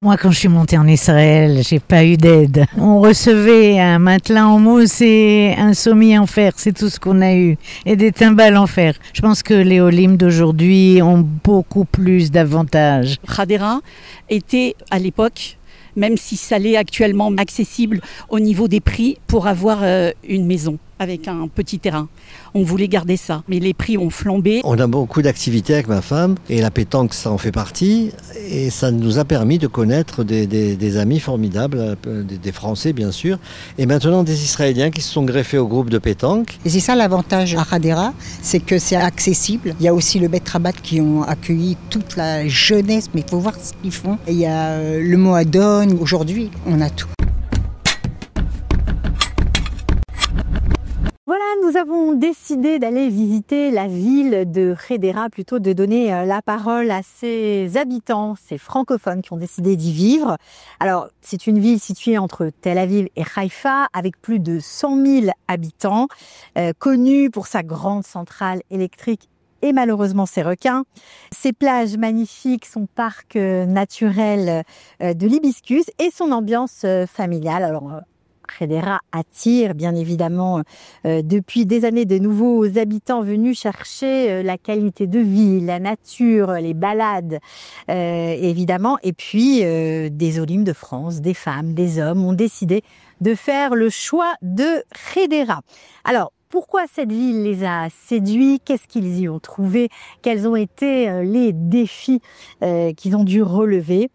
Moi, quand je suis montée en Israël, j'ai pas eu d'aide. On recevait un matelas en mousse et un sommier en fer, c'est tout ce qu'on a eu. Et des timbales en fer. Je pense que les Olim d'aujourd'hui ont beaucoup plus d'avantages. Hadera était à l'époque, même si ça l'est actuellement, accessible au niveau des prix pour avoir une maison avec un petit terrain. On voulait garder ça, mais les prix ont flambé. On a beaucoup d'activités avec ma femme et la pétanque, ça en fait partie. Et ça nous a permis de connaître des amis formidables, des Français bien sûr, et maintenant des Israéliens qui se sont greffés au groupe de pétanque. Et c'est ça l'avantage à Hadera, c'est que c'est accessible. Il y a aussi le Bet Rabat qui ont accueilli toute la jeunesse, mais il faut voir ce qu'ils font. Et il y a le Moadon, aujourd'hui, on a tout. Voilà, nous avons décidé d'aller visiter la ville de Hadera, plutôt de donner la parole à ses habitants, ces francophones qui ont décidé d'y vivre. Alors, c'est une ville située entre Tel Aviv et Haïfa, avec plus de 100 000 habitants, connue pour sa grande centrale électrique et malheureusement ses requins, ses plages magnifiques, son parc naturel de l'hibiscus et son ambiance familiale. Alors, Hadera attire bien évidemment depuis des années de nouveaux habitants venus chercher la qualité de vie, la nature, les balades évidemment, et puis des Olim de France, des femmes, des hommes ont décidé de faire le choix de Hadera. Alors, pourquoi cette ville les a séduits? Qu'est-ce qu'ils y ont trouvé? Quels ont été les défis qu'ils ont dû relever?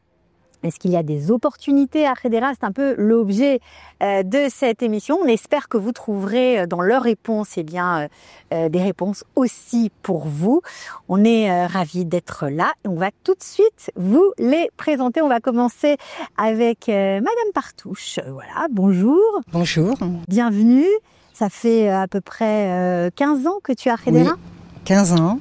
Est-ce qu'il y a des opportunités à Hadera? C'est un peu l'objet de cette émission. On espère que vous trouverez dans leurs réponses des réponses aussi pour vous. On est ravis d'être là et on va tout de suite vous les présenter. On va commencer avec Madame Partouche. Voilà, bonjour. Bonjour. Bienvenue. Ça fait à peu près 15 ans que tu es à Hadera? Oui, 15 ans.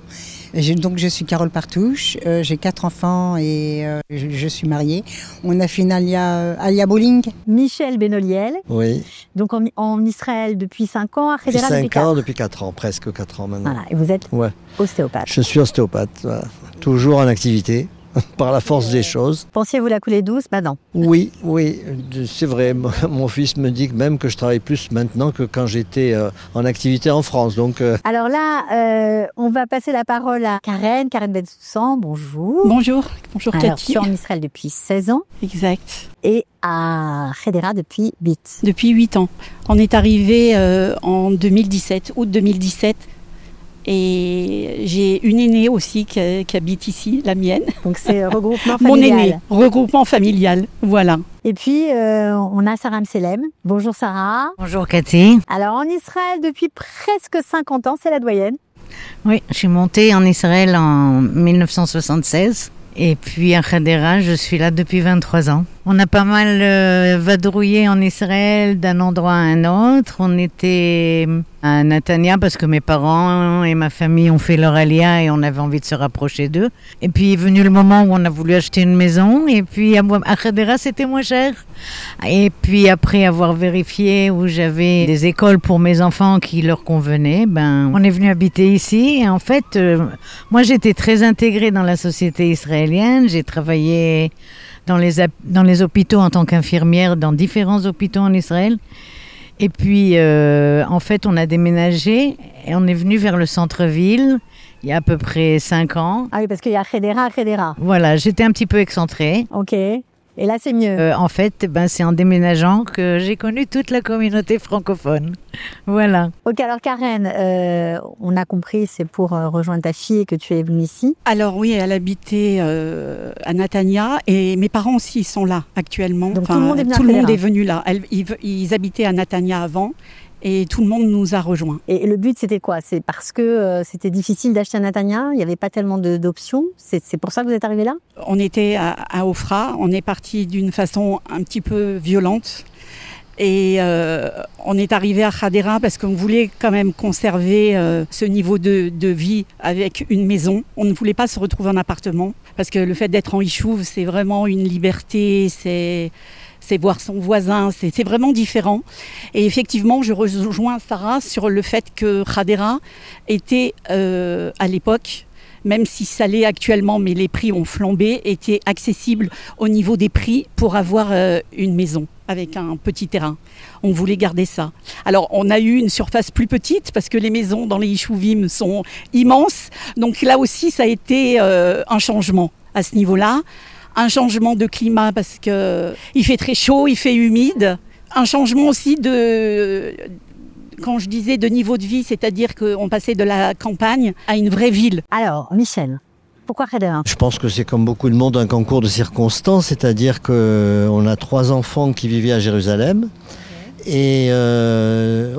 Donc je suis Carole Partouche, j'ai 4 enfants et je suis mariée. On a fait une alia bowling. Michel Benoliel. Oui. Donc en Israël depuis 5 ans, à Hadera depuis 5 ans, depuis 4 ans, presque 4 ans maintenant. Voilà, et vous êtes ostéopathe. Je suis ostéopathe, voilà. Toujours en activité. Par la force des choses. Pensiez-vous la couler douce? Bah non. Oui, c'est vrai. Mon fils me dit même que je travaille plus maintenant que quand j'étais en activité en France. Donc, Alors là, on va passer la parole à Karen Bensoussan. Bonjour. Bonjour Cathy. Alors, tu es en Israël depuis 16 ans. Exact. Et à Hadera depuis 8. Depuis 8 ans. On est arrivé en 2017, août 2017. Et j'ai une aînée aussi qui habite ici, la mienne. Donc c'est regroupement familial. Mon aînée, regroupement familial, voilà. Et puis on a Sarah Mselem. Bonjour Sarah. Bonjour Cathy. Alors en Israël depuis presque 50 ans, c'est la doyenne. Oui, je suis montée en Israël en 1976. Et puis à Hadera, je suis là depuis 23 ans. On a pas mal vadrouillé en Israël d'un endroit à un autre. On était à Natania parce que mes parents et ma famille ont fait leur alia et on avait envie de se rapprocher d'eux. Et puis est venu le moment où on a voulu acheter une maison. Et puis à Hadera, c'était moins cher. Et puis après avoir vérifié où j'avais des écoles pour mes enfants qui leur convenaient, on est venu habiter ici. Et en fait, moi j'étais très intégrée dans la société israélienne. J'ai travaillé dans les hôpitaux en tant qu'infirmière dans différents hôpitaux en Israël. Et puis, en fait, on a déménagé et on est venu vers le centre-ville il y a à peu près 5 ans. Ah oui, parce qu'il y a Hadera. Voilà, j'étais un petit peu excentrée. Ok. Et là, c'est mieux. En fait, c'est en déménageant que j'ai connu toute la communauté francophone. Voilà. Ok, alors Karen, on a compris, c'est pour rejoindre ta fille que tu es venue ici. Alors oui, elle habitait à Natania et mes parents aussi ils sont là actuellement. Donc tout le monde est venu là. Ils habitaient à Natania avant. Et tout le monde nous a rejoints. Et le but, c'était quoi? C'est parce que c'était difficile d'acheter à Natania? Il n'y avait pas tellement d'options? C'est pour ça que vous êtes arrivés là? On était à Ofra. On est parti d'une façon un petit peu violente. Et on est arrivé à Hadera parce qu'on voulait quand même conserver ce niveau de vie avec une maison. On ne voulait pas se retrouver en appartement. Parce que le fait d'être en Yishuv, c'est vraiment une liberté, c'est voir son voisin, c'est vraiment différent. Et effectivement, je rejoins Sarah sur le fait que Hadera était à l'époque même si ça l'est actuellement, mais les prix ont flambé, était accessible au niveau des prix pour avoir une maison avec un petit terrain. On voulait garder ça. Alors, on a eu une surface plus petite parce que les maisons dans les Yishouvim sont immenses. Donc là aussi, ça a été un changement à ce niveau-là. Un changement de climat parce qu'il fait très chaud, il fait humide. Un changement aussi quand je disais de niveau de vie, c'est-à-dire qu'on passait de la campagne à une vraie ville. Alors, Michel, pourquoi Hadera? Je pense que c'est comme beaucoup de monde un concours de circonstances, c'est-à-dire qu'on a 3 enfants qui vivaient à Jérusalem et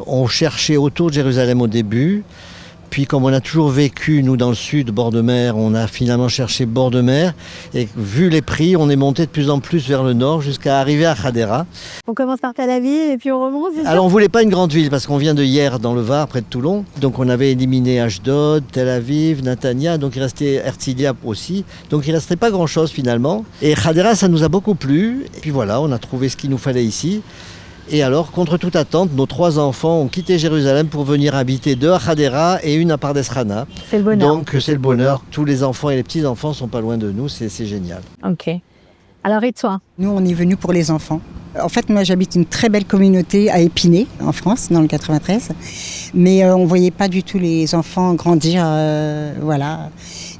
on cherchait autour de Jérusalem au début. Puis comme on a toujours vécu, nous, dans le sud, bord de mer, on a finalement cherché bord de mer. Et vu les prix, on est monté de plus en plus vers le nord jusqu'à arriver à Hadera. On commence par Tel Aviv et puis on remonte, c'est ça? Alors on voulait pas une grande ville parce qu'on vient de Hier dans le Var, près de Toulon. Donc on avait éliminé Ashdod, Tel Aviv, Netanya, donc il restait Herzliya aussi. Donc il restait pas grand-chose finalement. Et Hadera, ça nous a beaucoup plu. Et puis voilà, on a trouvé ce qu'il nous fallait ici. Et alors, contre toute attente, nos 3 enfants ont quitté Jérusalem pour venir habiter 2 à Hadera et une à Pardes Chana. C'est le bonheur. Donc c'est le bonheur. Tous les enfants et les petits-enfants sont pas loin de nous, c'est génial. Ok. Alors et toi? Nous, on est venus pour les enfants. En fait, moi, j'habite une très belle communauté à Épinay, en France, dans le 93. Mais on ne voyait pas du tout les enfants grandir, voilà.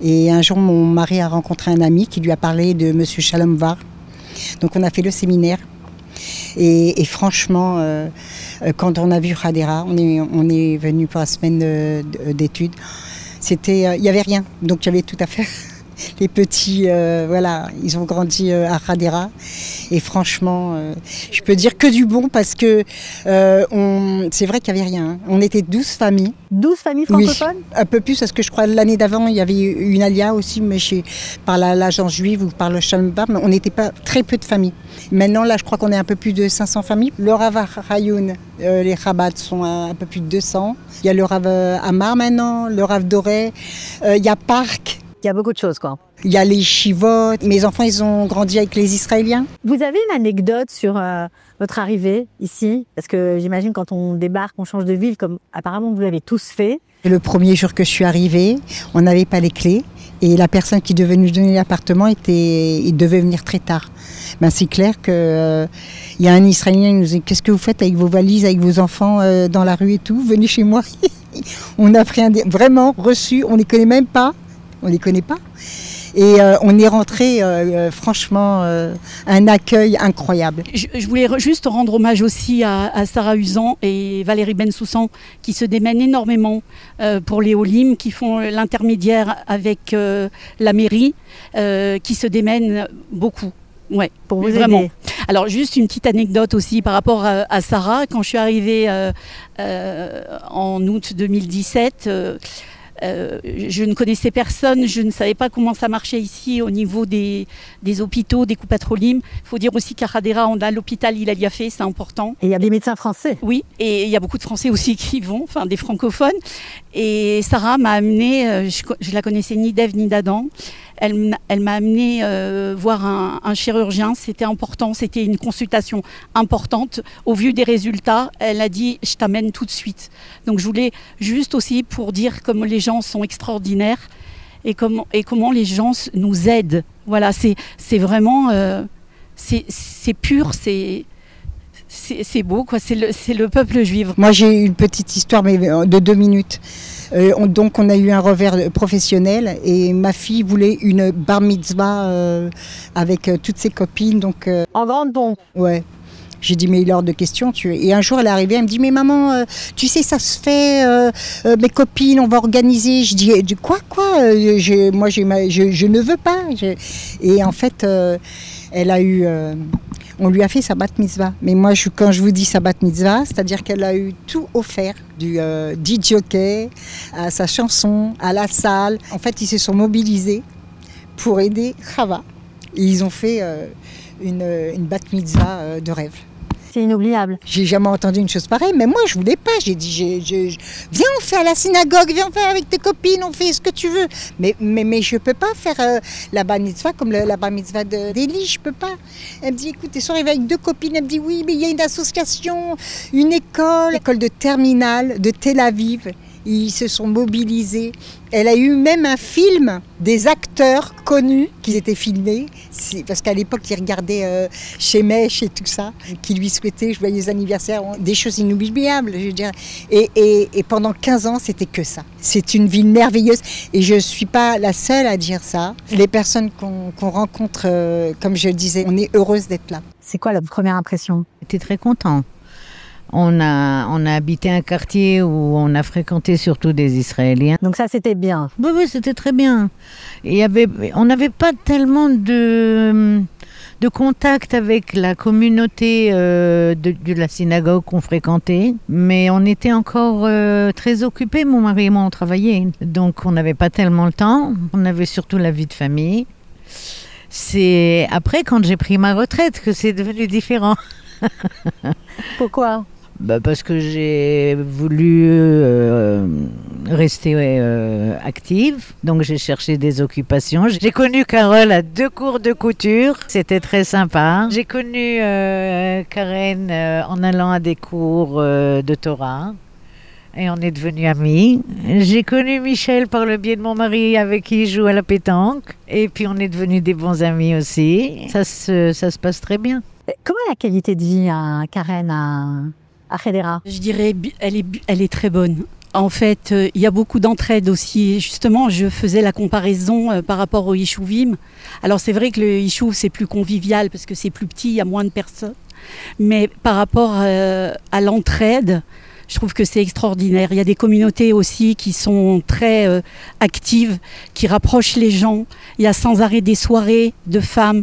Et un jour, mon mari a rencontré un ami qui lui a parlé de Monsieur Shalom Var. Donc on a fait le séminaire. Et franchement, quand on a vu Hadera, on est venu pour la semaine d'études. Il n'y avait rien, donc il y avait tout à faire. Les petits, voilà, ils ont grandi à Hadera. Et franchement, je peux dire que du bon parce que c'est vrai qu'il n'y avait rien. Hein. On était 12 familles. 12 familles francophones? Oui, un peu plus parce que je crois l'année d'avant, il y avait une alia aussi, mais par l'agence juive ou par le Shalom Bar, mais on n'était pas très peu de familles. Maintenant, là, je crois qu'on est un peu plus de 500 familles. Le Rav Hayoun, les Chabad sont un peu plus de 200. Il y a le Rav Amar maintenant, le Rav Doré, il y a Parc. Il y a beaucoup de choses, quoi. Il y a les Shivot. Mes enfants, ils ont grandi avec les Israéliens. Vous avez une anecdote sur votre arrivée ici? Parce que j'imagine quand on débarque, on change de ville, comme apparemment vous l'avez tous fait. Le premier jour que je suis arrivée, on n'avait pas les clés. Et la personne qui devait nous donner l'appartement, il devait venir très tard. Ben, c'est clair qu'il y a un Israélien qui nous dit « Qu'est-ce que vous faites avec vos valises, avec vos enfants dans la rue et tout? Venez chez moi. » On a pris vraiment reçu, on ne les connaît même pas. On ne les connaît pas. Et on est rentré, franchement, un accueil incroyable. Je voulais juste rendre hommage aussi à Sarah Usan et Valérie Bensoussan qui se démènent énormément pour les Olim, qui font l'intermédiaire avec la mairie, qui se démènent beaucoup. Ouais, pour vous vraiment. Aider. Alors juste une petite anecdote aussi par rapport à Sarah. Quand je suis arrivée en août 2017, je ne connaissais personne, je ne savais pas comment ça marchait ici au niveau des hôpitaux, des Coupatrolim. Il faut dire aussi qu'à Hadera, on a l'hôpital Hilalia Fay, c'est important. Et il y a des médecins français. Oui, et il y a beaucoup de Français aussi qui y vont, enfin des francophones. Et Sarah m'a amenée, je la connaissais ni d'Ève ni d'Adam. Elle m'a amenée voir un chirurgien, c'était important, c'était une consultation importante. Au vu des résultats, elle a dit « je t'amène tout de suite ». Donc je voulais juste aussi pour dire comment les gens sont extraordinaires et comment les gens nous aident. Voilà, c'est vraiment, c'est pur, c'est beau, quoi. C'est le peuple juif. Moi j'ai une petite histoire mais de 2 minutes. Donc on a eu un revers professionnel et ma fille voulait une bar mitzvah avec toutes ses copines. Donc, en grande pompe. Ouais. J'ai dit mais il est hors de question. Et un jour elle est arrivée, elle me dit mais maman, tu sais ça se fait, mes copines on va organiser. Je dis quoi moi je ne veux pas. Et en fait elle a eu... on lui a fait sa bat mitzvah. Mais moi, quand je vous dis sa bat mitzvah, c'est-à-dire qu'elle a eu tout offert, du DJ, à sa chanson, à la salle. En fait, ils se sont mobilisés pour aider Chava. Et ils ont fait une bat mitzvah de rêve. C'est inoubliable. J'ai jamais entendu une chose pareille, mais moi je voulais pas. J'ai dit, viens on fait à la synagogue, viens on fait avec tes copines, on fait ce que tu veux. Mais je peux pas faire la bar mitzvah comme la bar mitzvah d'Élie, je peux pas. Elle me dit, écoute, t'es soir arrivée avec 2 copines. Elle me dit, oui, mais il y a une association, une école de terminale de Tel Aviv Ils se sont mobilisés. Elle a eu même un film des acteurs connus qui étaient filmés. Parce qu'à l'époque, ils regardaient chez Mèche et tout ça, qui lui souhaitaient joyeux anniversaire, des choses inoubliables, je veux dire. Et pendant 15 ans, c'était que ça. C'est une ville merveilleuse. Et je ne suis pas la seule à dire ça. Les personnes qu'on rencontre, comme je le disais, on est heureuse d'être là. C'est quoi la première impression? J'étais très content. On a habité un quartier où on a fréquenté surtout des Israéliens. Donc ça, c'était bien. Oui, c'était très bien. On n'avait pas tellement de contact avec la communauté de la synagogue qu'on fréquentait, mais on était encore très occupés, mon mari et moi, on travaillait. Donc on n'avait pas tellement le temps, on avait surtout la vie de famille. C'est après, quand j'ai pris ma retraite, que c'est devenu différent. Pourquoi ? Parce que j'ai voulu rester active, donc j'ai cherché des occupations. J'ai connu Carole à 2 cours de couture, c'était très sympa. J'ai connu Karen en allant à des cours de Torah et on est devenus amis. J'ai connu Michel par le biais de mon mari avec qui il joue à la pétanque et puis on est devenus des bons amis aussi. Ça se passe très bien. Comment est la qualité de vie à Karen à Hadera? Je dirais elle est très bonne. En fait, il y a beaucoup d'entraide aussi. Justement, je faisais la comparaison par rapport au Yishouvim. Alors c'est vrai que le Yishuv, c'est plus convivial parce que c'est plus petit, il y a moins de personnes. Mais par rapport à l'entraide, je trouve que c'est extraordinaire. Il y a des communautés aussi qui sont très actives, qui rapprochent les gens. Il y a sans arrêt des soirées de femmes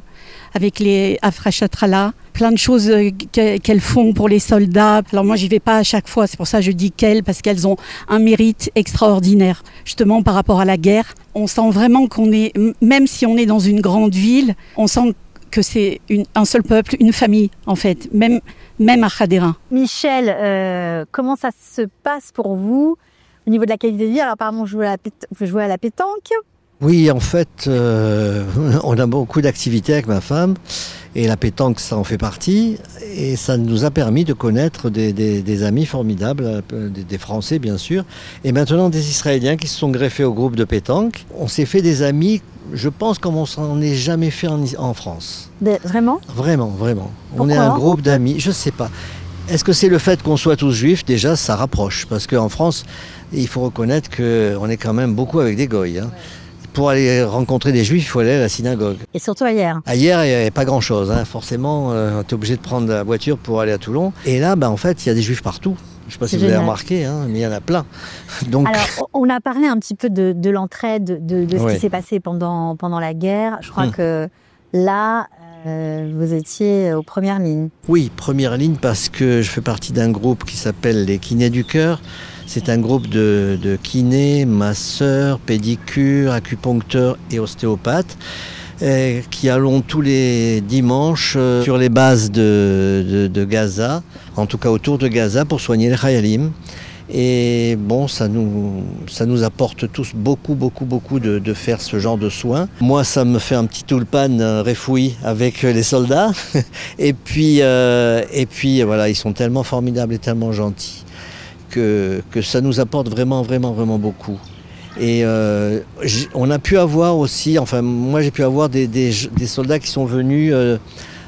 avec les Afrachatrala, plein de choses qu'elles font pour les soldats. Alors moi, j'y vais pas à chaque fois, c'est pour ça que je dis qu'elles, parce qu'elles ont un mérite extraordinaire. Justement, par rapport à la guerre, on sent vraiment qu'on est, même si on est dans une grande ville, on sent que c'est un seul peuple, une famille, en fait, même à Hadera. Michel, comment ça se passe pour vous au niveau de la qualité de vie? Alors apparemment, vous jouez à la pétanque. Oui, en fait, on a beaucoup d'activités avec ma femme et la pétanque, ça en fait partie. Et ça nous a permis de connaître des amis formidables, des Français bien sûr, et maintenant des Israéliens qui se sont greffés au groupe de pétanque. On s'est fait des amis, je pense, comme on s'en est jamais fait en France. Vraiment ? Vraiment. Pourquoi ? On est un groupe d'amis, je sais pas. Est-ce que c'est le fait qu'on soit tous juifs? Déjà, ça rapproche. Parce qu'en France, il faut reconnaître qu'on est quand même beaucoup avec des goïs. Hein. Pour aller rencontrer des juifs, il faut aller à la synagogue. Et surtout ailleurs. Ailleurs, il n'y avait pas grand-chose. Hein. Forcément, tu es obligé de prendre la voiture pour aller à Toulon. Et là, en fait, il y a des juifs partout. Je ne sais pas si vous avez remarqué, hein, mais il y en a plein. Donc... Alors, on a parlé un petit peu de l'entraide, de ce qui s'est passé pendant la guerre. Je crois que là, vous étiez aux premières lignes. Oui, première ligne parce que je fais partie d'un groupe qui s'appelle les Kinés du Cœur. C'est un groupe de kinés, masseurs, pédicures, acupuncteurs et ostéopathes qui allons tous les dimanches sur les bases de Gaza, en tout cas autour de Gaza, pour soigner les Chayalim. Et bon, ça nous apporte tous beaucoup de faire ce genre de soins. Moi, ça me fait un petit tulpan refoui avec les soldats. Et puis voilà, ils sont tellement formidables et tellement gentils que ça nous apporte vraiment beaucoup. Et on a pu avoir aussi, enfin moi j'ai pu avoir des soldats qui sont venus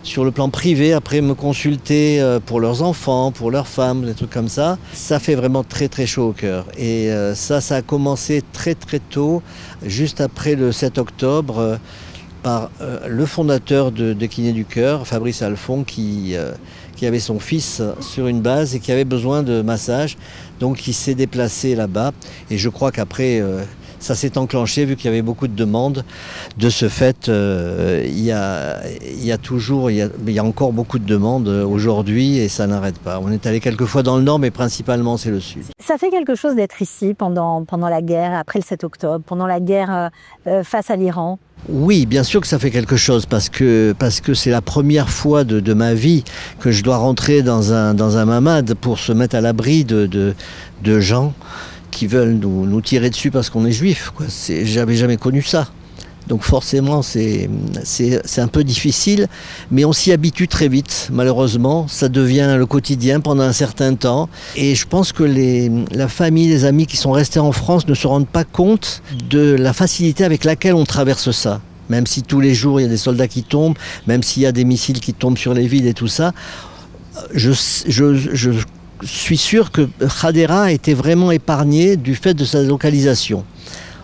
sur le plan privé après me consulter pour leurs enfants, pour leurs femmes, des trucs comme ça. Ça fait vraiment très chaud au cœur. Et ça a commencé très tôt, juste après le 7 octobre, par le fondateur de Kinés du Cœur, Fabrice Alphon, qui avait son fils sur une base et qui avait besoin de massage. Donc il s'est déplacé là-bas. Et je crois qu'après, ça s'est enclenché vu qu'il y avait beaucoup de demandes. De ce fait, il y a encore beaucoup de demandes aujourd'hui et ça n'arrête pas. On est allé quelques fois dans le nord, mais principalement c'est le sud. Ça fait quelque chose d'être ici pendant la guerre, après le 7 octobre, pendant la guerre face à l'Iran? Oui, bien sûr que ça fait quelque chose parce que c'est la première fois de ma vie que je dois rentrer dans un mamad pour se mettre à l'abri de gens qui veulent nous tirer dessus parce qu'on est juif. J'avais jamais connu ça. Donc forcément, c'est un peu difficile, mais on s'y habitue très vite, malheureusement. Ça devient le quotidien pendant un certain temps. Et je pense que la famille, les amis qui sont restés en France ne se rendent pas compte de la facilité avec laquelle on traverse ça. Même si tous les jours, il y a des soldats qui tombent, même s'il y a des missiles qui tombent sur les villes et tout ça, je suis sûr que Hadera a été vraiment épargné du fait de sa localisation.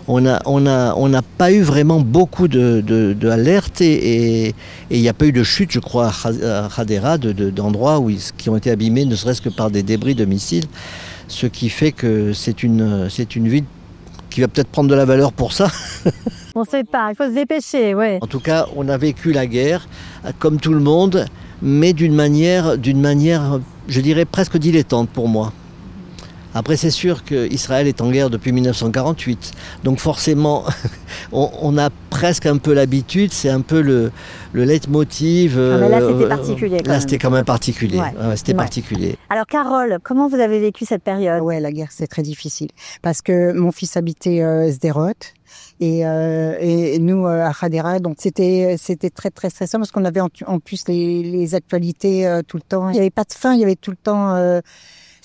On n'a pas eu vraiment beaucoup d'alertes et il n'y a pas eu de chute, je crois, à Hadera, d'endroits qui ont été abîmés, ne serait-ce que par des débris de missiles. Ce qui fait que c'est une ville qui va peut-être prendre de la valeur pour ça. On ne sait pas, il faut se dépêcher, ouais. En tout cas, on a vécu la guerre, comme tout le monde, mais d'une manière, je dirais, presque dilettante pour moi. Après, c'est sûr qu'Israël est en guerre depuis 1948. Donc forcément, on a presque un peu l'habitude. C'est un peu le leitmotiv. Mais là, c'était particulier. Là, c'était quand même particulier. Ouais. C'était particulier. Alors, Carole, comment vous avez vécu cette période? Ouais, la guerre, c'est très difficile. Parce que mon fils habitait Sderot. Et nous, à Hadera, donc c'était très, très stressant parce qu'on avait en plus les actualités tout le temps. Il n'y avait pas de fin, il y avait tout le temps...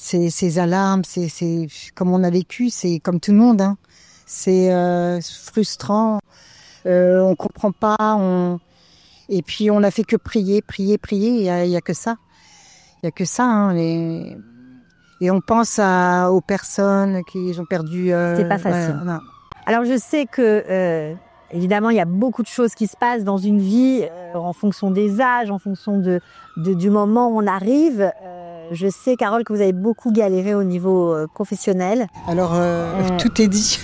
Ces alarmes, c'est comme on a vécu, c'est comme tout le monde, hein. C'est frustrant, on comprend pas, et puis on n'a fait que prier, il y a que ça, hein. Et on pense aux personnes qui ont perdu. C'était pas facile. Non. Alors je sais que évidemment il y a beaucoup de choses qui se passent dans une vie en fonction des âges, en fonction du moment où on arrive. Je sais, Carole, que vous avez beaucoup galéré au niveau professionnel. Alors, tout est dit.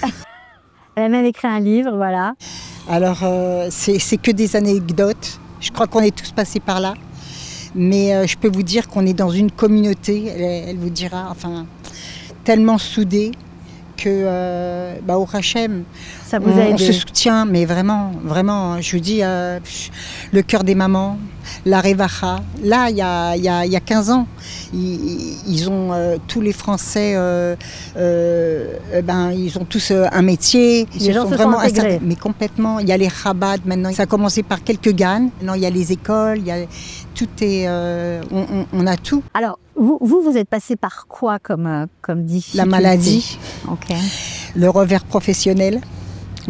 Elle a même écrit un livre, voilà. Alors, c'est que des anecdotes. Je crois qu'on est tous passés par là. Mais je peux vous dire qu'on est dans une communauté, elle vous dira, enfin, tellement soudée que, au Hachem, ça vous a aidé. On se soutient, mais vraiment, vraiment, je vous dis, le cœur des mamans, la Revacha. Là, il y a 15 ans, ils ont tous les Français, ils ont tous un métier. Les gens se sont intégrés. Mais complètement. Il y a les Chabad maintenant. Ça a commencé par quelques GAN. Maintenant, il y a les écoles. Tout est, on a tout. Alors, vous êtes passé par quoi comme difficulté? La maladie. Ok. Le revers professionnel.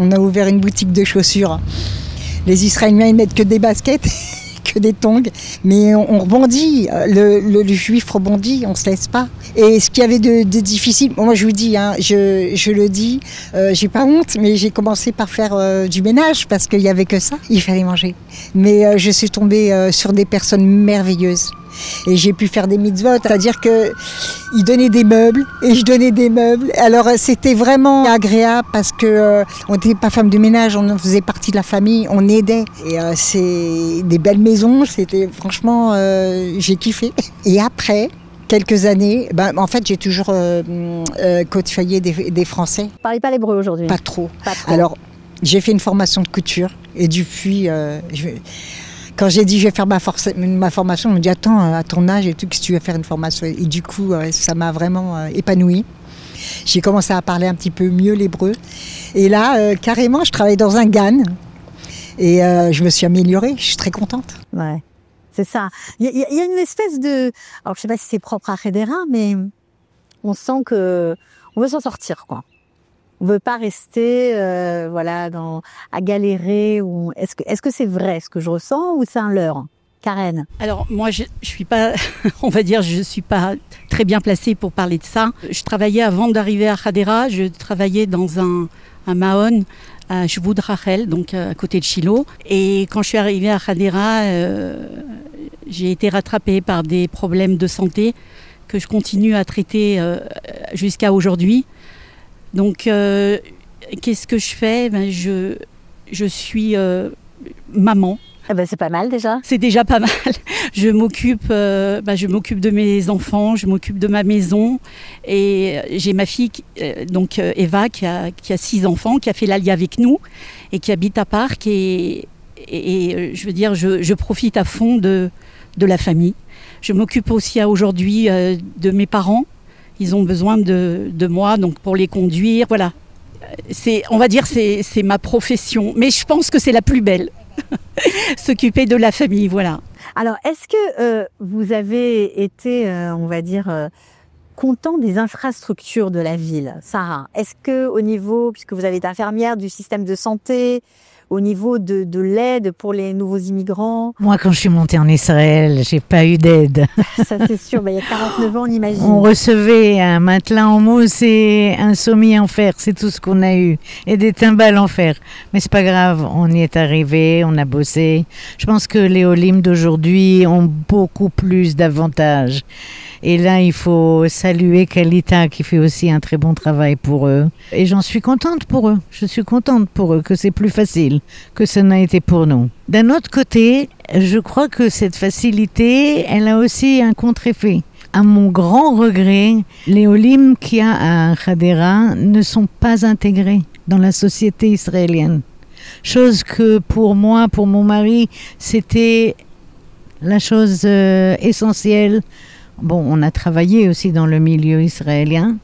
On a ouvert une boutique de chaussures. Les Israéliens, ils mettent que des baskets, que des tongs. Mais on rebondit. Le juif rebondit, on ne se laisse pas. Et ce qu'il y avait de difficile, moi je vous dis, hein, je le dis, j'ai pas honte, mais j'ai commencé par faire du ménage parce qu'il n'y avait que ça. Il fallait manger. Mais je suis tombée sur des personnes merveilleuses. Et j'ai pu faire des mitzvot, c'est-à-dire qu'ils donnaient des meubles et je donnais des meubles. Alors c'était vraiment agréable parce que on n'était pas femme de ménage, on faisait partie de la famille, on aidait. Et c'est des belles maisons, c'était franchement, j'ai kiffé. Et après quelques années, en fait j'ai toujours côtoyé des Français. Vous ne parlez pas l'hébreu aujourd'hui? Pas trop. Alors j'ai fait une formation de couture et depuis... Quand j'ai dit je vais faire ma formation, on me dit attends, à ton âge et tout, qu'est-ce que tu vas faire une formation? Et du coup, ça m'a vraiment épanouie. J'ai commencé à parler un petit peu mieux l'hébreu. Et là, carrément, je travaille dans un GAN. Et je me suis améliorée, je suis très contente. Ouais, c'est ça. Il y a une espèce de... Alors, je ne sais pas si c'est propre à Hadera, mais on sent qu'on veut s'en sortir, quoi. On veut pas rester, à galérer. Est-ce que c'est vrai ce que je ressens ou c'est un leurre, Karen? Alors moi, je suis pas, on va dire, je suis pas très bien placée pour parler de ça. Je travaillais avant d'arriver à Hadera. Je travaillais dans un Mahon à Shvud Rachel, donc à côté de Shiloh. Et quand je suis arrivée à Hadera, j'ai été rattrapée par des problèmes de santé que je continue à traiter jusqu'à aujourd'hui. Donc, qu'est-ce que je fais? Je suis maman. Eh ben, c'est pas mal déjà. C'est déjà pas mal. Je m'occupe de mes enfants, je m'occupe de ma maison. Et j'ai ma fille, donc Eva, qui a 6 enfants, qui a fait l'Alia avec nous et qui habite à Parc. Et je veux dire, je profite à fond de la famille. Je m'occupe aussi aujourd'hui de mes parents. Ils ont besoin de moi, donc pour les conduire, voilà. On va dire c'est ma profession, mais je pense que c'est la plus belle. S'occuper de la famille, voilà. Alors, est-ce que vous avez été, on va dire, content des infrastructures de la ville, Sarah? Est-ce que au niveau, puisque vous avez été infirmière, du système de santé, au niveau de l'aide pour les nouveaux immigrants? Moi, quand je suis montée en Israël, j'ai pas eu d'aide. Ça, c'est sûr. Il y a 49 ans, on imagine. On recevait un matelas en mousse et un sommier en fer. C'est tout ce qu'on a eu. Et des timbales en fer. Mais c'est pas grave. On y est arrivé. On a bossé. Je pense que les Olim d'aujourd'hui ont beaucoup plus d'avantages. Et là, il faut saluer Kalita qui fait aussi un très bon travail pour eux. Et j'en suis contente pour eux. Je suis contente pour eux que c'est plus facile que ça n'a été pour nous. D'un autre côté, je crois que cette facilité, elle a aussi un contre-effet. À mon grand regret, les Olim qu'il y a à Hadera ne sont pas intégrés dans la société israélienne. Chose que pour moi, pour mon mari, c'était la chose essentielle. Bon, on a travaillé aussi dans le milieu israélien,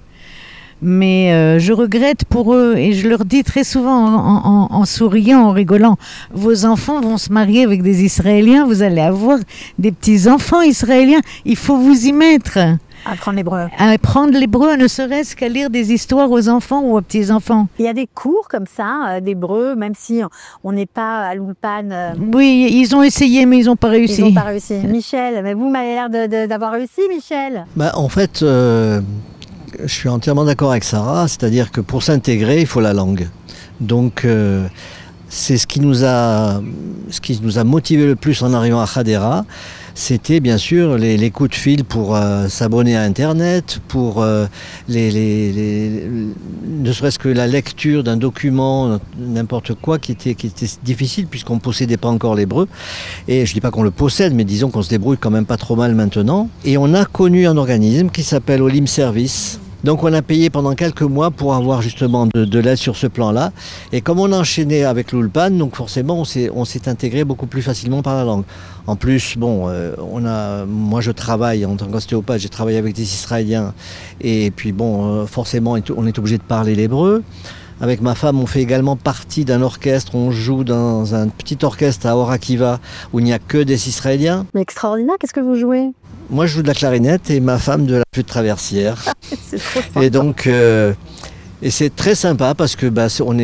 mais je regrette pour eux et je leur dis très souvent en souriant, en rigolant, vos enfants vont se marier avec des Israéliens, vous allez avoir des petits-enfants israéliens, il faut vous y mettre. Apprendre l'hébreu. Apprendre l'hébreu, ne serait-ce qu'à lire des histoires aux enfants ou aux petits-enfants. Il y a des cours comme ça d'hébreu, même si on n'est pas à l'Ulpan. Oui, ils ont essayé, mais ils n'ont pas réussi. Ils n'ont pas réussi. Michel, mais vous m'avez l'air d'avoir réussi, Michel. En fait, je suis entièrement d'accord avec Sarah, c'est-à-dire que pour s'intégrer, il faut la langue. Donc, c'est ce qui nous a motivé le plus en arrivant à Hadera. C'était bien sûr les coups de fil pour s'abonner à Internet, pour ne serait-ce que la lecture d'un document, n'importe quoi, qui était difficile puisqu'on ne possédait pas encore l'hébreu. Et je ne dis pas qu'on le possède, mais disons qu'on se débrouille quand même pas trop mal maintenant. Et on a connu un organisme qui s'appelle Olim Service. Donc on a payé pendant quelques mois pour avoir justement de l'aide sur ce plan-là. Et comme on a enchaîné avec l'Ulpan, donc forcément on s'est intégré beaucoup plus facilement par la langue. En plus, moi je travaille en tant qu'ostéopathe, j'ai travaillé avec des Israéliens. Et puis forcément on est obligé de parler l'hébreu. Avec ma femme, on fait également partie d'un orchestre. On joue dans un petit orchestre à Or Akiva où il n'y a que des Israéliens. Mais extraordinaire, qu'est-ce que vous jouez? Moi, je joue de la clarinette et ma femme de la flûte traversière. C'est trop sympa. Et donc, et c'est très sympa parce que on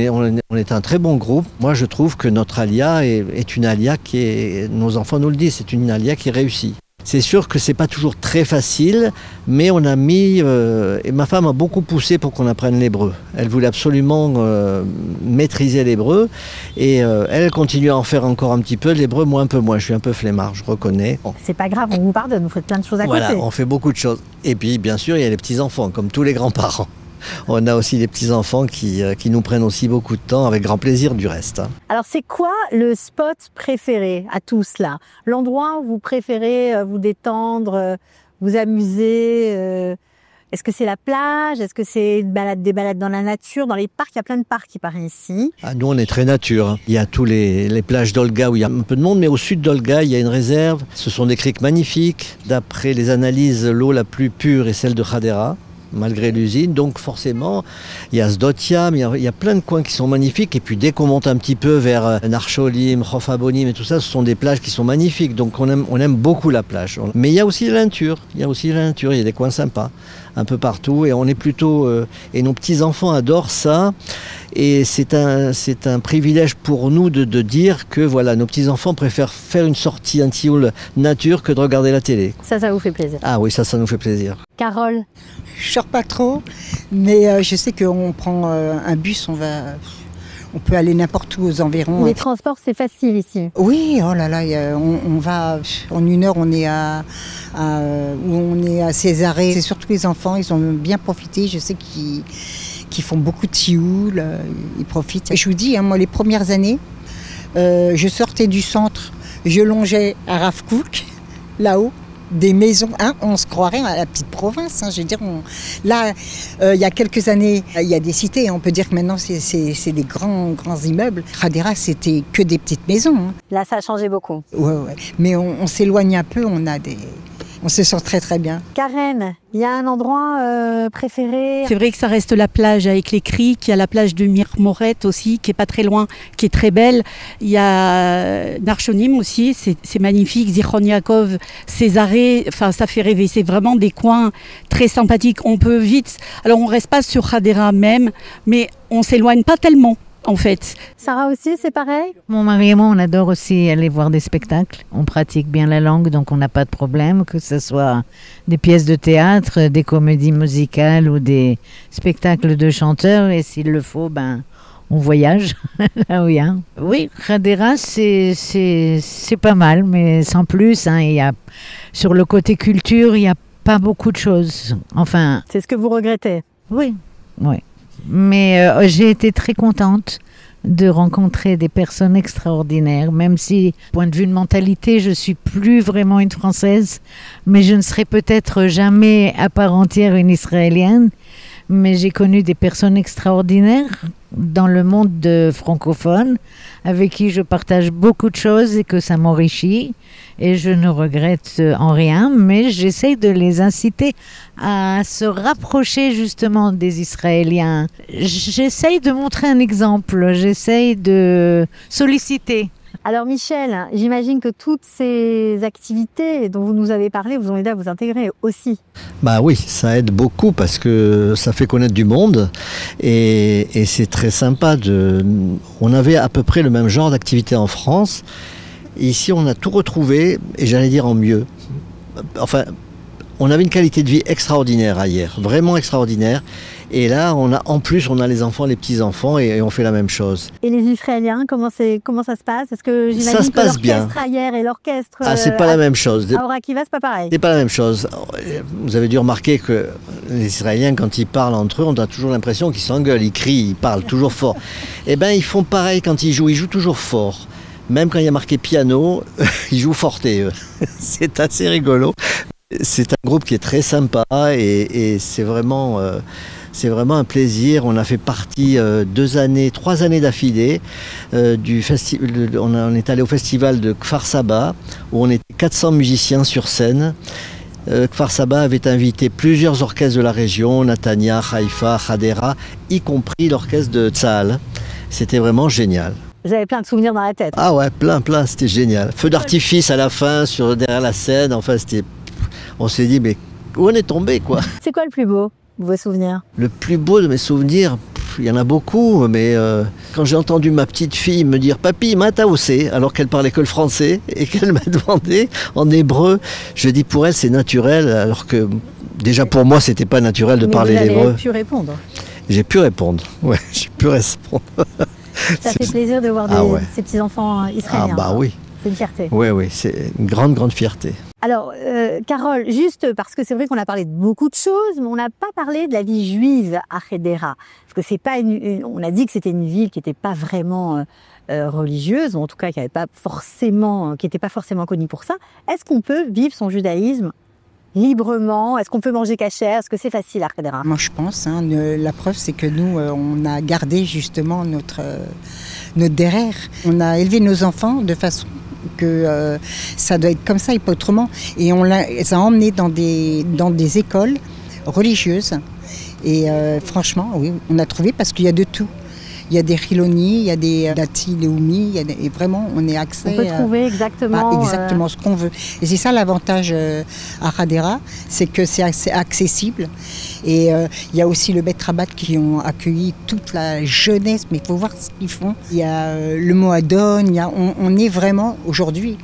est un très bon groupe. Moi, je trouve que notre alia est une alia nos enfants nous le disent, c'est une alia qui réussit. C'est sûr que c'est pas toujours très facile, mais on a mis... et ma femme a beaucoup poussé pour qu'on apprenne l'hébreu. Elle voulait absolument maîtriser l'hébreu. Et elle continue à en faire encore un petit peu. L'hébreu, moi un peu moins. Je suis un peu flemmard, je reconnais. Bon. C'est pas grave, on vous pardonne. Vous faites plein de choses à côté. Voilà, on fait beaucoup de choses. Et puis, bien sûr, il y a les petits-enfants, comme tous les grands-parents. On a aussi des petits-enfants qui nous prennent aussi beaucoup de temps, avec grand plaisir du reste. Alors, c'est quoi le spot préféré à tous là? L'endroit où vous préférez vous détendre, vous amuser Est-ce que c'est la plage? Est-ce que c'est des balades dans la nature? Dans les parcs, il y a plein de parcs qui paraissent ici. Nous, on est très nature. Il y a tous les plages d'Olga où il y a un peu de monde, mais au sud d'Olga, il y a une réserve. Ce sont des criques magnifiques. D'après les analyses, l'eau la plus pure est celle de Hadera, malgré l'usine. Donc forcément, il y a Sdotiam, il y a plein de coins qui sont magnifiques. Et puis dès qu'on monte un petit peu vers Narcholim, Chof Abonim et tout ça, ce sont des plages qui sont magnifiques. Donc on aime beaucoup la plage. Mais il y a aussi la nature. Il y a des coins sympas un peu partout. Et on est plutôt... et nos petits-enfants adorent ça. Et c'est un privilège pour nous de dire que voilà, nos petits-enfants préfèrent faire une sortie, un tioul nature que de regarder la télé. Ça vous fait plaisir. Ah oui, ça nous fait plaisir. Carole? Je sors pas trop, mais je sais qu'on prend un bus, on peut aller n'importe où aux environs. Les transports, c'est facile ici. Oui, oh là là, on va en 1 heure, on est à Césarée. C'est surtout les enfants, ils ont bien profité. Je sais qu'ils font beaucoup de tioul, ils profitent. Je vous dis, moi, les premières années, je sortais du centre, je longeais à Rav Kook, là-haut. Des maisons, on se croirait à la petite province. Je veux dire, là, il y a quelques années, il y a des cités. On peut dire que maintenant, c'est des grands immeubles. Hadera, c'était que des petites maisons. Là, ça a changé beaucoup. Ouais. Mais on s'éloigne un peu. On a On se sent très très bien. Karen, il y a un endroit préféré? C'est vrai que ça reste la plage avec les criques. Il y a la plage de Mirmorette aussi, qui est pas très loin, qui est très belle. Il y a Narchonim aussi, c'est magnifique. Zichron Yaakov, Césarée, enfin ça fait rêver. C'est vraiment des coins très sympathiques. On peut vite. Alors on reste pas sur Hadera même, mais on s'éloigne pas tellement. En fait. Sarah aussi, c'est pareil? Mon mari et moi, on adore aussi aller voir des spectacles. On pratique bien la langue, donc on n'a pas de problème, que ce soit des pièces de théâtre, des comédies musicales ou des spectacles de chanteurs. Et s'il le faut, on voyage là où il y a. Oui, Hadera, c'est pas mal, mais sans plus. Sur le côté culture, il n'y a pas beaucoup de choses. Enfin. C'est ce que vous regrettez? Oui. Mais j'ai été très contente de rencontrer des personnes extraordinaires, même si, point de vue de mentalité, je suis plus vraiment une Française, mais je ne serai peut-être jamais à part entière une Israélienne. Mais j'ai connu des personnes extraordinaires dans le monde francophone, avec qui je partage beaucoup de choses et que ça m'enrichit. Et je ne regrette en rien, mais j'essaye de les inciter à se rapprocher justement des Israéliens. J'essaye de montrer un exemple, j'essaye de solliciter. Alors Michel, j'imagine que toutes ces activités dont vous nous avez parlé vous ont aidé à vous intégrer aussi. Oui, ça aide beaucoup parce que ça fait connaître du monde et c'est très sympa. On avait à peu près le même genre d'activité en France. Et ici, on a tout retrouvé et j'allais dire en mieux. Enfin, on avait une qualité de vie extraordinaire ailleurs, vraiment extraordinaire. Et là, on a les enfants, les petits-enfants et on fait la même chose. Et les Israéliens, comment ça se passe? Est-ce que j'imagine ça se passe que bien. L'orchestre ailleurs et l'orchestre c'est pas la même chose. À Or Akiva, c'est pas pareil. C'est pas la même chose. Vous avez dû remarquer que les Israéliens, quand ils parlent entre eux, on a toujours l'impression qu'ils s'engueulent, ils crient, ils parlent toujours fort. Ils font pareil quand ils jouent toujours fort. Même quand il y a marqué piano, ils jouent forté. C'est assez rigolo. C'est un groupe qui est très sympa et c'est vraiment un plaisir. On a fait partie 3 années d'affilée du festival. On est allé au festival de Kfar Saba où on était 400 musiciens sur scène. Kfar Saba avait invité plusieurs orchestres de la région, Natania, Haïfa, Hadera, y compris l'orchestre de Tzahal. C'était vraiment génial. Vous avez plein de souvenirs dans la tête. Ah ouais, plein, c'était génial. Feu d'artifice à la fin, derrière la scène, enfin on s'est dit, mais où on est tombé, quoi. C'est quoi le plus beau, vos souvenirs? Le plus beau de mes souvenirs, il y en a beaucoup, mais quand j'ai entendu ma petite fille me dire « Papi, mataoussé », alors qu'elle parlait que le français, et qu'elle m'a demandé en hébreu, je dis pour elle c'est naturel, alors que déjà pour moi c'était pas naturel de parler l'hébreu. Vous avez pu répondre? J'ai pu répondre, ouais, j'ai pu répondre. Ça fait plaisir de voir ces petits-enfants israéliens. Oui. C'est une fierté. Oui, c'est une grande fierté. Alors, Carole, juste parce que c'est vrai qu'on a parlé de beaucoup de choses, mais on n'a pas parlé de la vie juive à Hadera. Parce que c'est pas on a dit que c'était une ville qui n'était pas vraiment religieuse, ou en tout cas qui n'était pas forcément connue pour ça. Est-ce qu'on peut vivre son judaïsme librement? Est-ce qu'on peut manger cachère? Est-ce que c'est facile à Hadera? Moi, je pense. La preuve, c'est que nous, on a gardé justement notre derrière. On a élevé nos enfants de façon que ça doit être comme ça et pas autrement. Et on les a emmenés dans des écoles religieuses. Et franchement, oui, on a trouvé parce qu'il y a de tout. Il y a des Chiloni, il y a des Dati Leumi, et vraiment, on est accès. On peut trouver exactement ce qu'on veut. Et c'est ça l'avantage à Hadera, c'est que c'est assez accessible. Et il y a aussi le Bet Rabat qui ont accueilli toute la jeunesse, mais il faut voir ce qu'ils font. Il y a le Moadon, on est vraiment, aujourd'hui,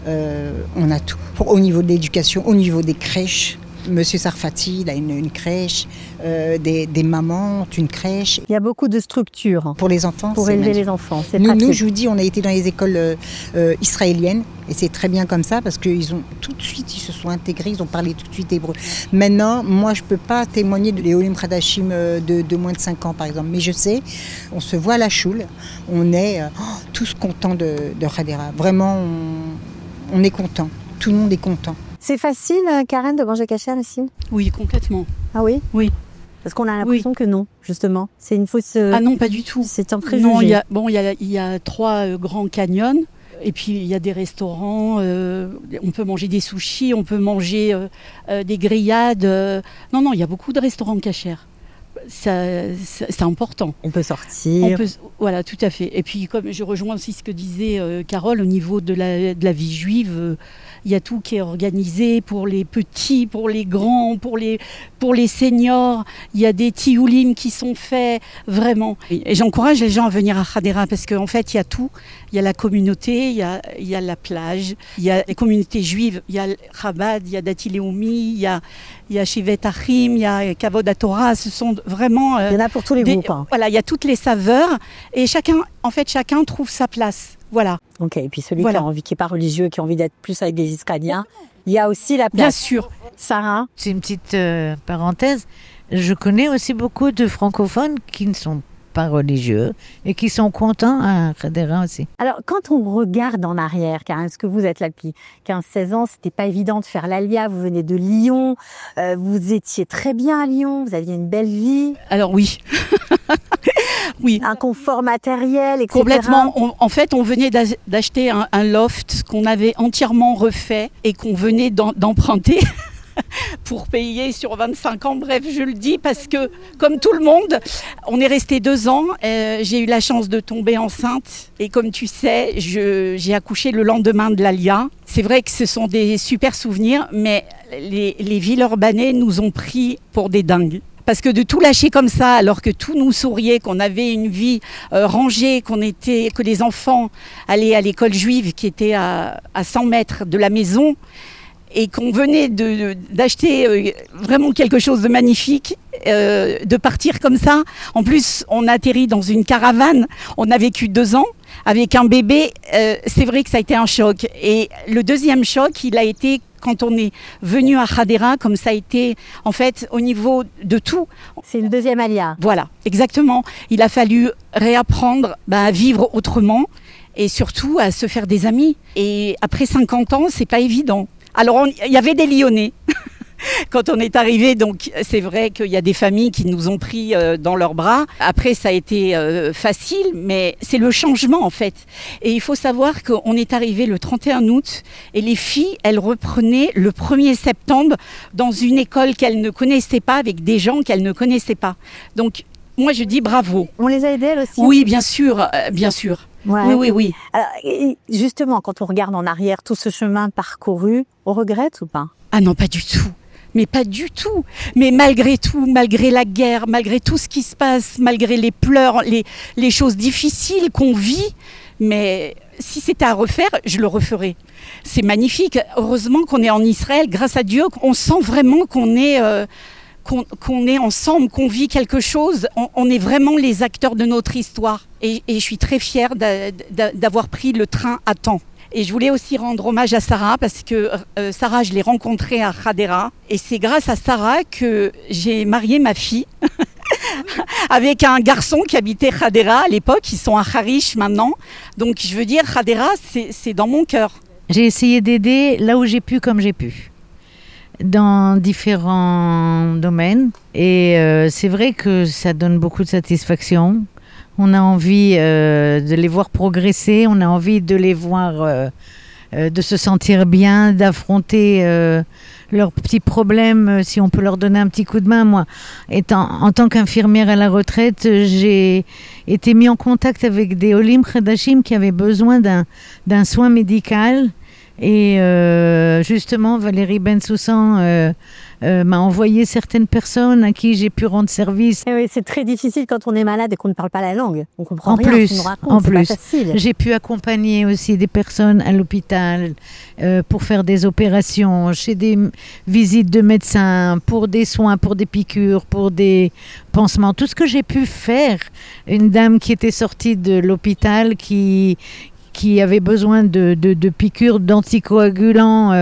on a tout. Au niveau de l'éducation, au niveau des crèches. Monsieur Sarfati, il a une crèche, des mamans ont une crèche. Il y a beaucoup de structures pour les enfants. Pour élever les enfants, c'est nous, pratique. Nous, je vous dis, on a été dans les écoles israéliennes et c'est très bien comme ça parce qu'ils ont tout de suite, ils se sont intégrés, ils ont parlé tout de suite hébreu. Maintenant, moi, je ne peux pas témoigner de Olim Khadashim de moins de 5 ans, par exemple, mais je sais, on se voit à la choule, on est tous contents de Hadera. Vraiment, on est contents, tout le monde est content. C'est facile, Karen, de manger cachère ici? Oui, complètement. Ah oui? Oui. Parce qu'on a l'impression que non, justement. C'est une fausse... Ah non, pas du tout. C'est un préjugé. Non, il y a 3 grands canyons. Et puis il y a des restaurants, on peut manger des sushis, on peut manger des grillades. Non, il y a beaucoup de restaurants cachers. C'est important. On peut sortir. Voilà, tout à fait. Et puis, comme je rejoins aussi ce que disait Carole, au niveau de la vie juive, il y a tout qui est organisé pour les petits, pour les grands, pour les seniors. Il y a des tioulim qui sont faits, vraiment. Et j'encourage les gens à venir à Hadera parce qu'en fait, il y a tout. Il y a la communauté, il y a la plage, il y a les communautés juives, il y a Chabad, il y a Dati Leumi, il y a Shivet Achim, il y a Kavod HaTorah. Ce sont vraiment... il y en a pour tous les groupes. Hein. Voilà, il y a toutes les saveurs et chacun trouve sa place. Voilà. Ok, et puis celui qui a envie, qui n'est pas religieux, qui a envie d'être plus avec des Israéliens, il y a aussi la place. Bien sûr. Sarah ? C'est une petite parenthèse. Je connais aussi beaucoup de francophones qui ne sont pas religieux et qui sont contents à Hadera aussi. Alors, quand on regarde en arrière, car est-ce que vous êtes là depuis 15-16 ans, c'était pas évident de faire l'Alia, vous venez de Lyon, vous étiez très bien à Lyon, vous aviez une belle vie. Alors oui. Oui. Un confort matériel, etc. Complètement. En fait, on venait d'acheter un loft qu'on avait entièrement refait et qu'on venait d'emprunter pour payer sur 25 ans. Bref, je le dis parce que, comme tout le monde, on est resté 2 ans. J'ai eu la chance de tomber enceinte. Et comme tu sais, j'ai accouché le lendemain de l'Alia. C'est vrai que ce sont des super souvenirs, mais les Villeurbanais nous ont pris pour des dingues. Parce que de tout lâcher comme ça, alors que tout nous souriait, qu'on avait une vie rangée, que les enfants allaient à l'école juive qui était à 100 mètres de la maison, et qu'on venait d'acheter vraiment quelque chose de magnifique, de partir comme ça. En plus, on a atterri dans une caravane, on a vécu 2 ans avec un bébé. C'est vrai que ça a été un choc. Et le deuxième choc, il a été quand on est venu à Hadera, comme ça a été en fait au niveau de tout. C'est une deuxième Alia. Voilà, exactement. Il a fallu réapprendre à vivre autrement et surtout à se faire des amis. Et après 50 ans, c'est pas évident. Alors, il y avait des Lyonnais quand on est arrivé, donc c'est vrai qu'il y a des familles qui nous ont pris dans leurs bras. Après, ça a été facile, mais c'est le changement en fait. Et il faut savoir qu'on est arrivé le 31 août et les filles, elles reprenaient le 1er septembre dans une école qu'elles ne connaissaient pas, avec des gens qu'elles ne connaissaient pas. Donc, moi, je dis bravo. On les a aidées, elles aussi ? Oui, bien sûr, bien sûr. Ouais. Oui. Alors, justement, quand on regarde en arrière tout ce chemin parcouru, on regrette ou pas ? Ah non, pas du tout. Mais pas du tout. Mais malgré tout, malgré la guerre, malgré tout ce qui se passe, malgré les pleurs, les choses difficiles qu'on vit, mais si c'était à refaire, je le referais. C'est magnifique. Heureusement qu'on est en Israël. Grâce à Dieu, on sent vraiment qu'on est ensemble, qu'on vit quelque chose. On est vraiment les acteurs de notre histoire. Et je suis très fière d'avoir pris le train à temps. Et je voulais aussi rendre hommage à Sarah parce que Sarah, je l'ai rencontrée à Hadera. Et c'est grâce à Sarah que j'ai marié ma fille avec un garçon qui habitait Hadera à l'époque. Ils sont à Harish maintenant. Donc je veux dire, Hadera, c'est dans mon cœur. J'ai essayé d'aider là où j'ai pu, comme j'ai pu, dans différents domaines. Et c'est vrai que ça donne beaucoup de satisfaction. On a envie de les voir progresser, on a envie de les voir, de se sentir bien, d'affronter leurs petits problèmes, si on peut leur donner un petit coup de main. Moi, en tant qu'infirmière à la retraite, j'ai été mis en contact avec des Olim Chadashim qui avaient besoin d'un soin médical. Et justement, Valérie Bensoussan m'a envoyé certaines personnes à qui j'ai pu rendre service. Et oui, c'est très difficile quand on est malade et qu'on ne parle pas la langue. On comprend en rien, plus, tu nous racontes, en c'est plus, pas facile. J'ai pu accompagner aussi des personnes à l'hôpital pour faire des opérations, chez des visites de médecins, pour des soins, pour des piqûres, pour des pansements. Tout ce que j'ai pu faire. Une dame qui était sortie de l'hôpital qui avait besoin de piqûres d'anticoagulants,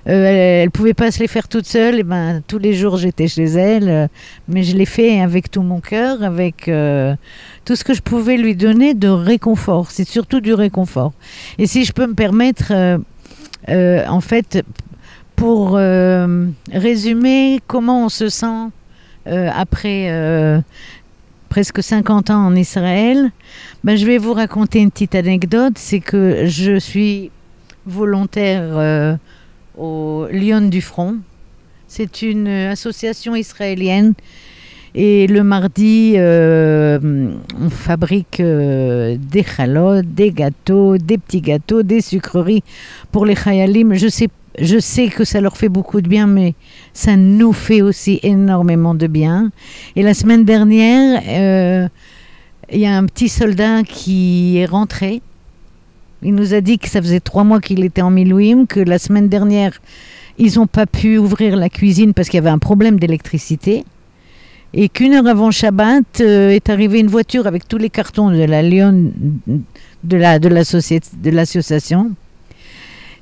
elle pouvait pas se les faire toute seule. Et tous les jours j'étais chez elle, mais je l'ai fait avec tout mon cœur, avec tout ce que je pouvais lui donner de réconfort. C'est surtout du réconfort. Et si je peux me permettre, en fait, pour résumer comment on se sent après presque 50 ans en Israël. Je vais vous raconter une petite anecdote. C'est que je suis volontaire au Lion du Front. C'est une association israélienne. Et le mardi, on fabrique des chalotes, des gâteaux, des petits gâteaux, des sucreries pour les chayalim. Je sais que ça leur fait beaucoup de bien, mais ça nous fait aussi énormément de bien. Et la semaine dernière, il y a un petit soldat qui est rentré. Il nous a dit que ça faisait 3 mois qu'il était en Milouim, que la semaine dernière, ils n'ont pas pu ouvrir la cuisine parce qu'il y avait un problème d'électricité. Et qu'une heure avant Shabbat, est arrivée une voiture avec tous les cartons de la Lyon, de l'association.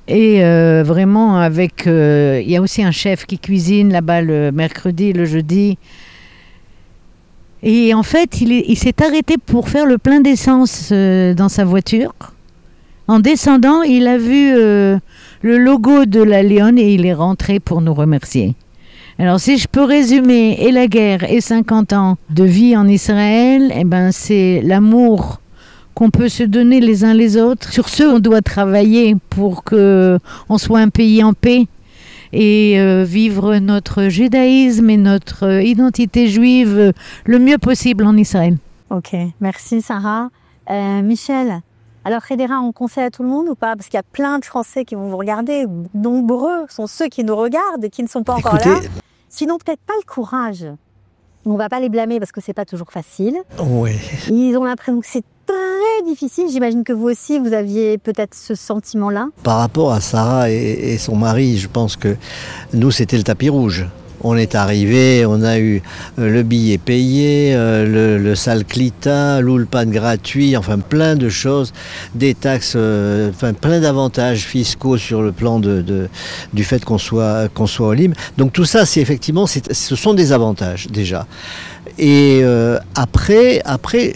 Et vraiment, il y a aussi un chef qui cuisine là-bas le mercredi, le jeudi. Et en fait, il s'est arrêté pour faire le plein d'essence dans sa voiture. En descendant, il a vu le logo de la Lyon et il est rentré pour nous remercier. Alors, si je peux résumer et la guerre et 50 ans de vie en Israël, c'est l'amour qu'on peut se donner les uns les autres. Sur ce, on doit travailler pour qu'on soit un pays en paix et vivre notre judaïsme et notre identité juive le mieux possible en Israël. Ok, merci Sarah. Michel, alors Hedera, on conseille à tout le monde ou pas? Parce qu'il y a plein de Français qui vont vous regarder. Nombreux sont ceux qui nous regardent et qui ne sont pas encore là. Sinon, peut-être pas le courage. On va pas les blâmer parce que c'est pas toujours facile. Oui. Ils ont l'impression que c'est très difficile. J'imagine que vous aussi, vous aviez peut-être ce sentiment-là. Par rapport à Sarah et son mari, je pense que nous, c'était le tapis rouge. On est arrivé, on a eu le billet payé, le sal clita, l'ulpan gratuit, enfin plein de choses, des taxes, plein d'avantages fiscaux sur le plan du fait qu'on soit au Lim. Donc tout ça, ce sont des avantages déjà. Et après,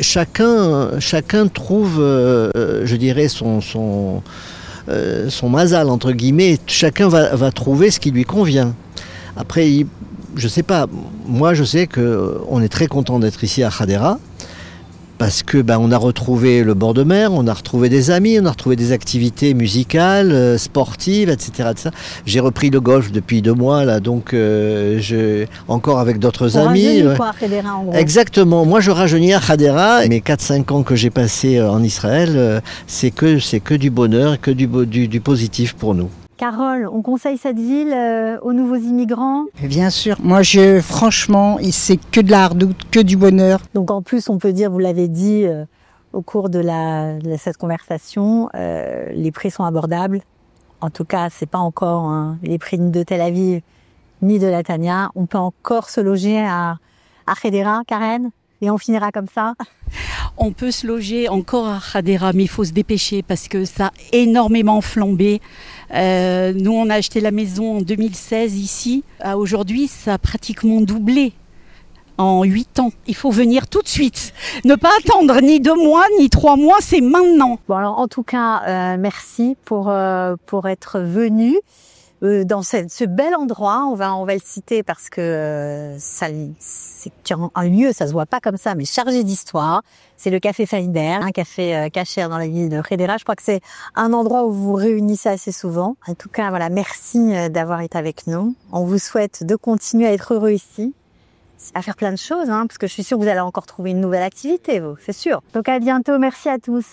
chacun trouve, je dirais, son mazal, entre guillemets. Chacun va trouver ce qui lui convient. Après, je sais pas, moi je sais qu'on est très content d'être ici à Hadera parce que on a retrouvé le bord de mer, on a retrouvé des amis, on a retrouvé des activités musicales, sportives, etc., etc. J'ai repris le golf depuis 2 mois là, donc encore avec d'autres amis. Quoi, à Hadera, en gros. Exactement. Moi je rajeunis à Hadera. Mes 4-5 ans que j'ai passé en Israël, c'est que du bonheur, que du positif pour nous. Carole, on conseille cette ville aux nouveaux immigrants? Bien sûr. Moi, franchement, c'est que de la hardoute, que du bonheur. Donc en plus, on peut dire, vous l'avez dit au cours de cette conversation, les prix sont abordables. En tout cas, c'est pas encore les prix de Tel Aviv ni de la Tania. On peut encore se loger à Hedera, Karen, et on finira comme ça. On peut se loger encore à Hadera, mais il faut se dépêcher parce que ça a énormément flambé. Nous, on a acheté la maison en 2016 ici. Aujourd'hui, ça a pratiquement doublé en 8 ans. Il faut venir tout de suite. Ne pas attendre ni 2 mois, ni 3 mois, c'est maintenant. Bon, alors en tout cas, merci pour être venu dans ce bel endroit. On va le citer parce que c'est un lieu, ça se voit pas comme ça, mais chargé d'histoire. C'est le Café Feinberg, un café cachère dans la ville de Hedera. Je crois que c'est un endroit où vous vous réunissez assez souvent. En tout cas, voilà, merci d'avoir été avec nous. On vous souhaite de continuer à être heureux ici, à faire plein de choses, parce que je suis sûre que vous allez encore trouver une nouvelle activité, vous, c'est sûr. Donc à bientôt, merci à tous.